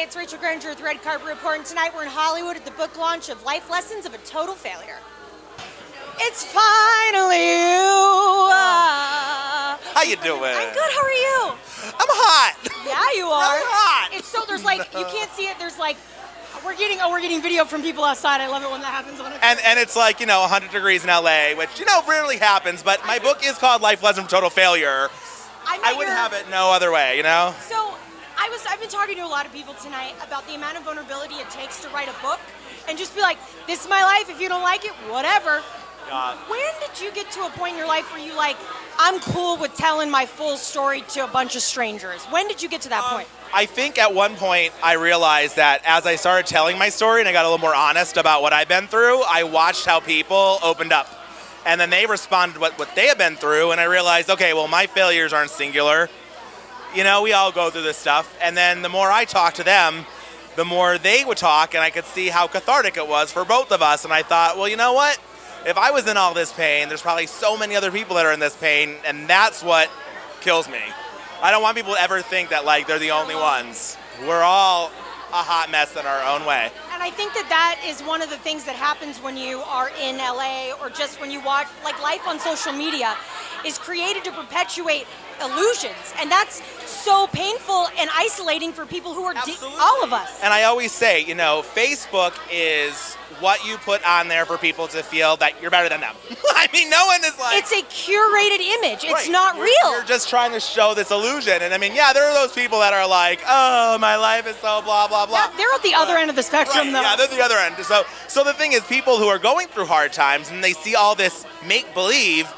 it's Rachel Greninger with Red Carpet Report, and tonight we're in Hollywood at the book launch of Life Lessons of a Total Failure. It's finally you. How you doing? I'm good, how are you? I'm hot. Yeah, you are. I'm hot. It's so, there's like, you can't see it, there's like, we're getting video from people outside. I love it when that happens on a And it's like, 100 degrees in LA, which, rarely happens, but my book is called Life Lessons from Total Failure. I wouldn't have it no other way, So, I've been talking to a lot of people tonight about the amount of vulnerability it takes to write a book and just be like, this is my life, if you don't like it, whatever. When did you get to a point in your life where you I'm cool with telling my full story to a bunch of strangers? When did you get to that point? I think at one point I realized that as I started telling my story and I got a little more honest about what I've been through, I watched how people opened up. And then they responded what they had been through, and I realized, okay, well, my failures aren't singular. We all go through this stuff. And then the more I talked to them, the more they would talk, and I could see how cathartic it was for both of us. And I thought, well, you know what? If I was in all this pain, there's probably so many other people that are in this pain, and that's what kills me. I don't want people to ever think that, they're the only ones. We're all a hot mess in our own way. And I think that is one of the things that happens when you are in LA or just when you watch, life on social media is created to perpetuate illusions. And that's so painful and isolating for people who are all of us. And I always say, Facebook is what you put on there for people to feel that you're better than them. I mean, no one is It's a curated image. It's right. not real. You're just trying to show this illusion. And I mean, yeah, there are those people that are like, oh, my life is so blah, blah, blah. They're at the other end of the spectrum, though. Yeah, they're the other end. So the thing is, people who are going through hard times and they see all this make-believe,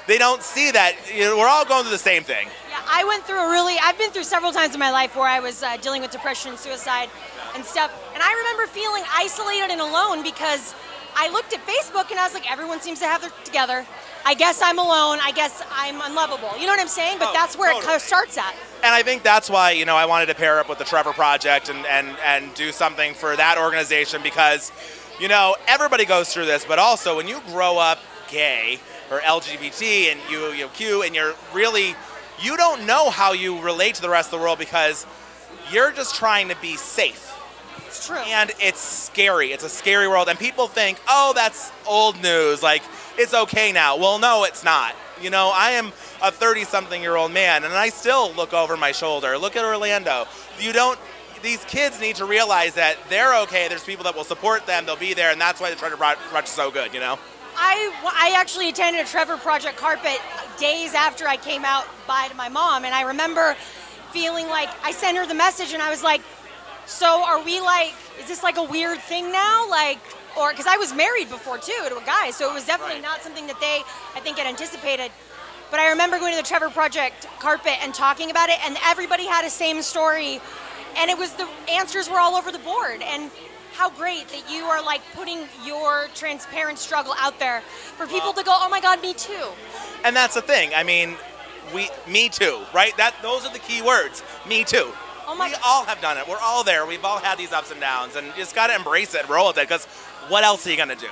they don't see that we're all going through the same thing. Yeah, I've been through several times in my life where I was dealing with depression and suicide and stuff. And I remember feeling isolated and alone because I looked at Facebook and I was like, everyone seems to have it together. I guess I'm alone. I guess I'm unlovable. You know what I'm saying? But that's where it starts at. And I think that's why, I wanted to pair up with the Trevor Project and do something for that organization because, everybody goes through this, but also when you grow up gay or LGBT and you're Q and you don't know how you relate to the rest of the world because you're just trying to be safe. It's true. And it's scary. It's a scary world. And people think, oh, that's old news. It's okay now. Well, no, it's not. I am a 30-something-year-old man, and I still look over my shoulder. Look at Orlando. These kids need to realize that they're okay. There's people that will support them. They'll be there, and that's why the Trevor Project is so good, I actually attended a Trevor Project carpet days after I came out by to my mom, and I remember feeling like I sent her the message, and I was like, so are we is this a weird thing now? Or because I was married before too to a guy, so it was definitely not something that they, I think, had anticipated. But I remember going to the Trevor Project carpet and talking about it, and everybody had the same story, and the answers were all over the board. And how great that you are putting your transparent struggle out there for people to go, oh my God, me too. And that's the thing. I mean, me too, right? Those are the key words. Me too. We all have done it. We're all there. We've all had these ups and downs, and you just got to embrace it and roll with it, because what else are you going to do?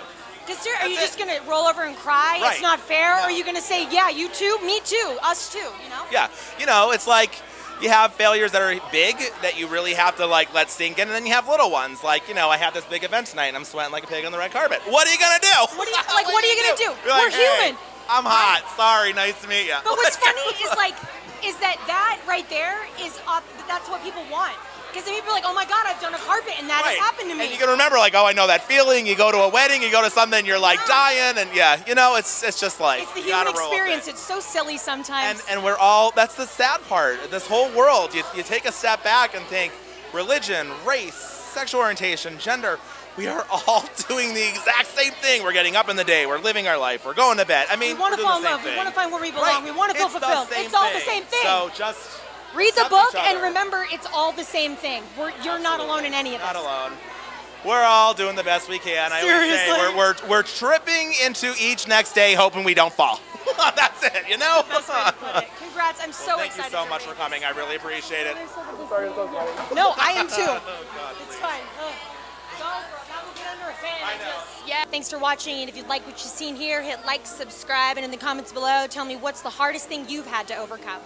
Are you just going to roll over and cry? Right. It's not fair? Or are you going to say, yeah, you too, me too, us too, Yeah. It's like you have failures that are big that you really have to let sink in, and then you have little ones. I had this big event tonight, and I'm sweating like a pig on the red carpet. What are you going to do? What are you going to do? We're human. I'm hot. Sorry. Nice to meet you. But what's funny is that right there that's what people want. Because then people are like, oh my God, I've done a carpet and that has happened to me. And you can remember oh, I know that feeling. You go to a wedding, you go to something, you're dying, and it's just it's the human experience. It's so silly sometimes. And we're all, that's the sad part. This whole world, you take a step back and think religion, race, sexual orientation, gender, we are all doing the exact same thing. We're getting up in the day, we're living our life, we're going to bed. I mean, we want to fall in love, we want to find where we belong, we want to feel fulfilled. It's all the same thing. So just read the book and remember it's all the same thing. You're not alone in any of this. Not alone. We're all doing the best we can. Seriously. I always say we're tripping into each next day hoping we don't fall. That's it, That's the best way to put it. Congrats, I'm so excited. Thank you so much for coming. I really appreciate it. No, I am too. It's fine. Yeah. Thanks for watching, and if you like what you've seen here, hit like, subscribe, and in the comments below, tell me what's the hardest thing you've had to overcome.